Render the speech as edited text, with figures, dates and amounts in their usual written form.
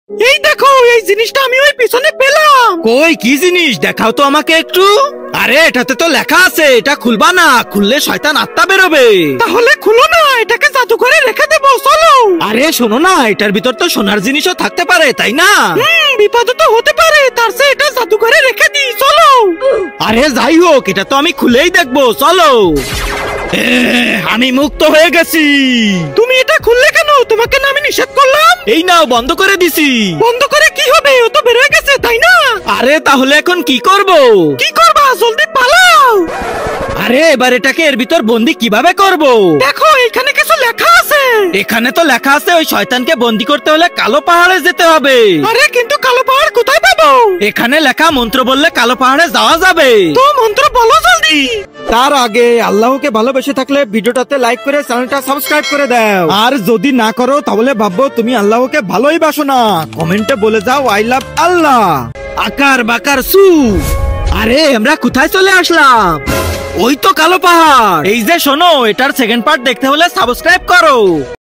এই দেখো, এই জিনিসটা আমি ওই পিছনে পেলাম। কই কি জিনিস দেখাও তো আমাকে একটু। আরে এটাতে তো লেখা আছে, এটা খুলবা না, খুললে শয়তান আত্মা বেরোবে। তাহলে খুলো না, এটাকে জাদুঘরে রেখে দেবো, চলো। আরে শোনো না, এটার ভিতর তো সোনার জিনিসও থাকতে পারে, তাই না? বিপদ তো হতে পারে, তার চেয়ে এটা জাদুঘরে রেখে দিই, চলো। আরে যাই হোক, এটা তো আমি খুলেই দেখবো, চলো। আমি মুক্ত হয়ে গেছি। তুমি এটা খুললে কেন? তোমাকে না আমি নিষেধ করলাম। এই নাও, বন্ধ করে দিছি। বন্ধ করে কি হবে? ও তো বের হয়ে গেছে, তাই না? আরে তাহলে এখন কি করব? কি করবা? জলদি পালাও। আরে এবার এটাকে এর ভিতর বন্দি কিভাবে করব? দেখো, এখানে কিছু লেখা আছে। এখানে তো লেখা আছে ওই শয়তানকে বন্দি করতে হলে কালো পাহাড়ে যেতে হবে। আরে কিন্তু কালো পাহাড় কোথায় পাবো? এখানে লেখা মন্ত্র বললে কালো পাহাড়ে যাওয়া যাবে। তো মন্ত্র বলো জলদি। তার আগে আল্লাহকে ভালোবেসে থাকলে ভিডিওটাতে লাইক করে চ্যানেলটা সাবস্ক্রাইব করে দাও। আর যদি না করো তাহলে ভাববো তুমি আল্লাহকে ভালোই বাসো না। কমেন্টে বলে যাও আই লাভ আল্লাহ। আকার বাকার সু। আরে আমরা কোথায় চলে আসলাম? ওই তো কালো পাহাড়। এই যে শোনো, এটার সেকেন্ড পার্ট দেখতে হলে সাবস্ক্রাইব করো।